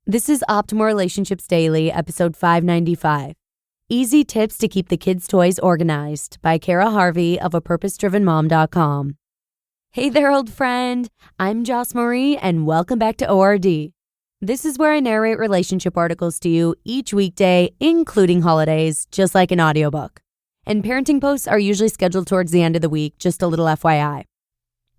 This is Optimal Relationships Daily, episode 595. Easy Tips to Keep the Kids' Toys Organized by Cara Harvey of apurposedrivenmom.com. Hey there, old friend. I'm Joss Marie, and welcome back to ORD. This is where I narrate relationship articles to you each weekday, including holidays, just like an audiobook. And parenting posts are usually scheduled towards the end of the week, just a little FYI.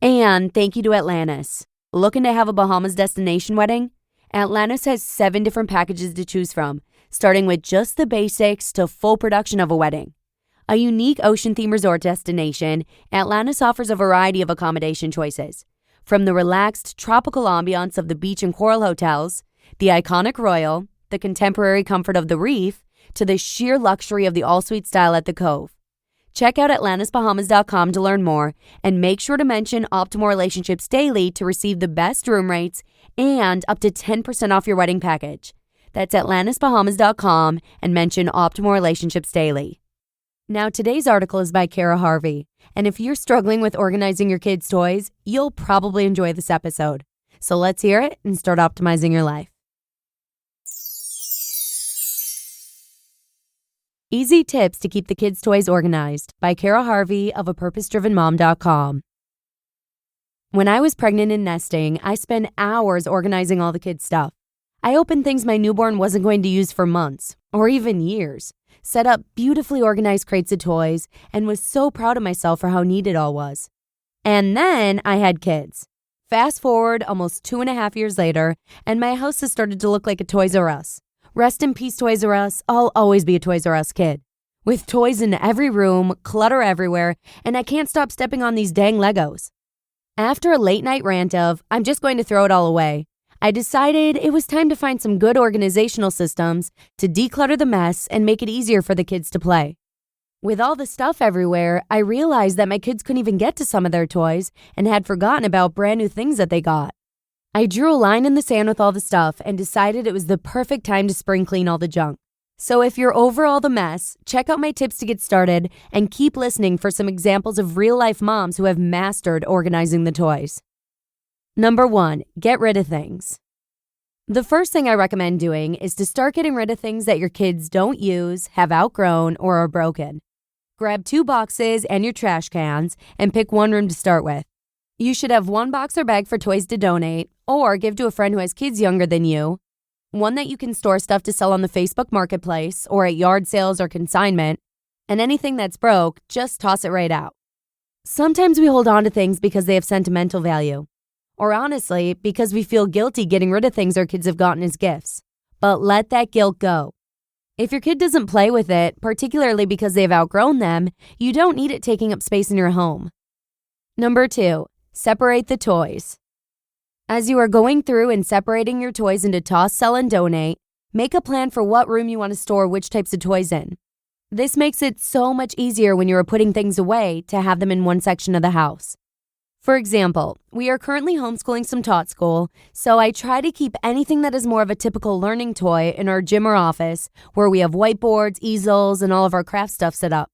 And thank you to Atlantis. Looking to have a Bahamas destination wedding? Atlantis has 7 different packages to choose from, starting with just the basics to full production of a wedding. A unique ocean-themed resort destination, Atlantis offers a variety of accommodation choices. From the relaxed, tropical ambiance of the beach and coral hotels, the iconic Royal, the contemporary comfort of the Reef, to the sheer luxury of the all-suite style at the Cove. Check out atlantisbahamas.com to learn more, and make sure to mention Optimal Relationships Daily to receive the best room rates and up to 10% off your wedding package. That's atlantisbahamas.com and mention Optimal Relationships Daily. Now, today's article is by Cara Harvey, and if you're struggling with organizing your kids' toys, you'll probably enjoy this episode. So let's hear it and start optimizing your life. Easy Tips to Keep the Kids' Toys Organized by Cara Harvey of apurposedrivenmom.com. When I was pregnant and nesting, I spent hours organizing all the kids' stuff. I opened things my newborn wasn't going to use for months, or even years, set up beautifully organized crates of toys, and was so proud of myself for how neat it all was. And then I had kids. Fast forward almost 2.5 years later, and my house has started to look like a Toys R Us. Rest in peace, Toys R Us. I'll always be a Toys R Us kid. With toys in every room, clutter everywhere, and I can't stop stepping on these dang Legos. After a late night rant of, I'm just going to throw it all away, I decided it was time to find some good organizational systems to declutter the mess and make it easier for the kids to play. With all the stuff everywhere, I realized that my kids couldn't even get to some of their toys and had forgotten about brand new things that they got. I drew a line in the sand with all the stuff and decided it was the perfect time to spring clean all the junk. So if you're over all the mess, check out my tips to get started and keep listening for some examples of real-life moms who have mastered organizing the toys. Number 1, get rid of things. The first thing I recommend doing is to start getting rid of things that your kids don't use, have outgrown, or are broken. Grab 2 boxes and your trash cans and pick one room to start with. You should have 1 box or bag for toys to donate or give to a friend who has kids younger than you, one that you can store stuff to sell on the Facebook Marketplace or at yard sales or consignment, and anything that's broke, just toss it right out. Sometimes we hold on to things because they have sentimental value, or honestly, because we feel guilty getting rid of things our kids have gotten as gifts. But let that guilt go. If your kid doesn't play with it, particularly because they've outgrown them, you don't need it taking up space in your home. Number 2, separate the toys. As you are going through and separating your toys into toss, sell, and donate, make a plan for what room you want to store which types of toys in. This makes it so much easier when you are putting things away to have them in one section of the house. For example, we are currently homeschooling some Tot School, so I try to keep anything that is more of a typical learning toy in our gym or office, where we have whiteboards, easels, and all of our craft stuff set up.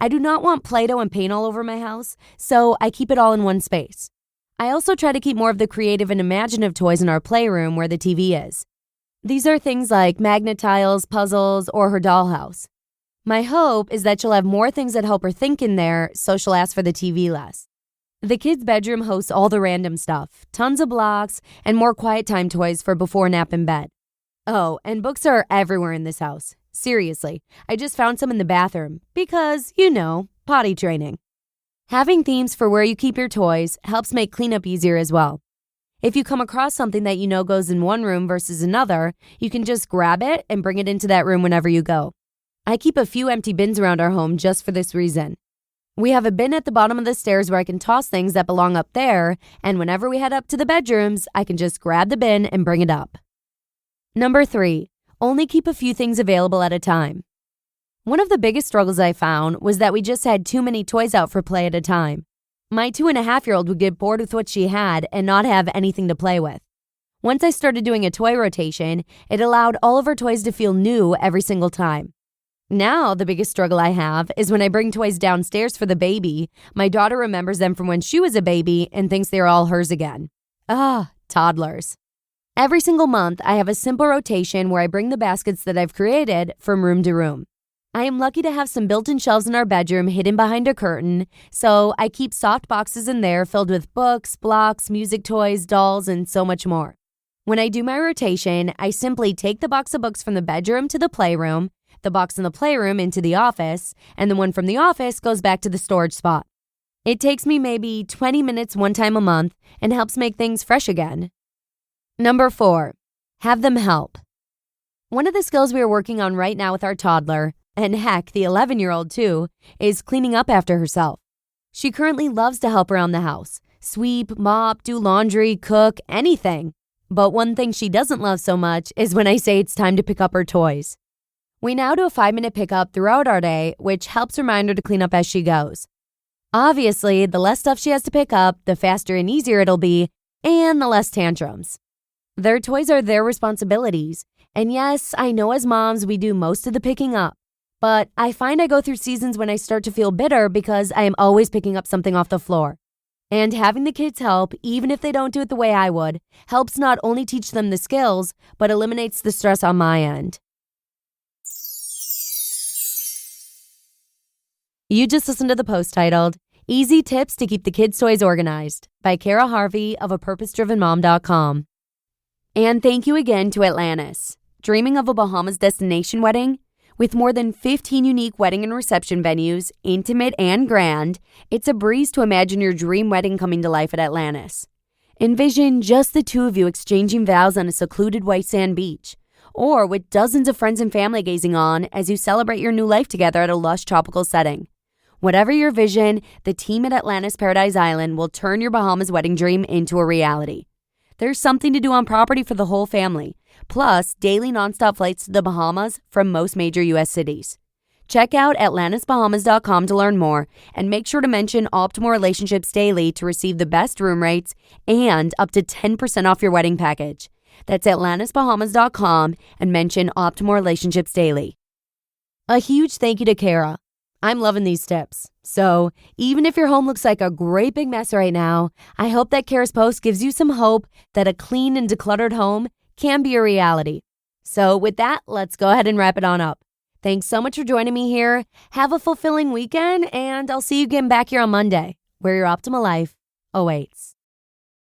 I do not want Play-Doh and paint all over my house, so I keep it all in one space. I also try to keep more of the creative and imaginative toys in our playroom where the TV is. These are things like magnet tiles, puzzles, or her dollhouse. My hope is that she'll have more things that help her think in there, so she'll ask for the TV less. The kids' bedroom hosts all the random stuff, tons of blocks, and more quiet time toys for before nap in bed. Oh, and books are everywhere in this house. Seriously, I just found some in the bathroom because, potty training. Having themes for where you keep your toys helps make cleanup easier as well. If you come across something that you know goes in one room versus another, you can just grab it and bring it into that room whenever you go. I keep a few empty bins around our home just for this reason. We have a bin at the bottom of the stairs where I can toss things that belong up there, and whenever we head up to the bedrooms, I can just grab the bin and bring it up. Number 3, only keep a few things available at a time. One of the biggest struggles I found was that we just had too many toys out for play at a time. My 2.5-year-old would get bored with what she had and not have anything to play with. Once I started doing a toy rotation, it allowed all of her toys to feel new every single time. Now, the biggest struggle I have is when I bring toys downstairs for the baby, my daughter remembers them from when she was a baby and thinks they're all hers again. Toddlers. Every single month, I have a simple rotation where I bring the baskets that I've created from room to room. I am lucky to have some built-in shelves in our bedroom hidden behind a curtain, so I keep soft boxes in there filled with books, blocks, music toys, dolls, and so much more. When I do my rotation, I simply take the box of books from the bedroom to the playroom, the box in the playroom into the office, and the one from the office goes back to the storage spot. It takes me maybe 20 minutes one time a month and helps make things fresh again. Number 4, have them help. One of the skills we are working on right now with our toddler, and heck, the 11-year-old too, is cleaning up after herself. She currently loves to help around the house, sweep, mop, do laundry, cook, anything. But one thing she doesn't love so much is when I say it's time to pick up her toys. We now do a 5-minute pickup throughout our day, which helps remind her to clean up as she goes. Obviously, the less stuff she has to pick up, the faster and easier it'll be, and the less tantrums. Their toys are their responsibilities, and yes, I know as moms we do most of the picking up. But I find I go through seasons when I start to feel bitter because I am always picking up something off the floor. And having the kids help, even if they don't do it the way I would, helps not only teach them the skills, but eliminates the stress on my end. You just listened to the post titled, Easy Tips to Keep the Kids' Toys Organized by Cara Harvey of apurposedrivenmom.com. And thank you again to Atlantis. Dreaming of a Bahamas destination wedding? With more than 15 unique wedding and reception venues, intimate and grand, it's a breeze to imagine your dream wedding coming to life at Atlantis. Envision just the two of you exchanging vows on a secluded white sand beach, or with dozens of friends and family gazing on as you celebrate your new life together at a lush tropical setting. Whatever your vision, the team at Atlantis Paradise Island will turn your Bahamas wedding dream into a reality. There's something to do on property for the whole family, plus daily nonstop flights to the Bahamas from most major U.S. cities. Check out atlantisbahamas.com to learn more, and make sure to mention Optimal Relationships Daily to receive the best room rates and up to 10% off your wedding package. That's atlantisbahamas.com and mention Optimal Relationships Daily. A huge thank you to Cara. I'm loving these tips. So even if your home looks like a great big mess right now, I hope that Cara's post gives you some hope that a clean and decluttered home can be a reality. So with that, let's go ahead and wrap it on up. Thanks so much for joining me here. Have a fulfilling weekend, and I'll see you again back here on Monday, where your optimal life awaits.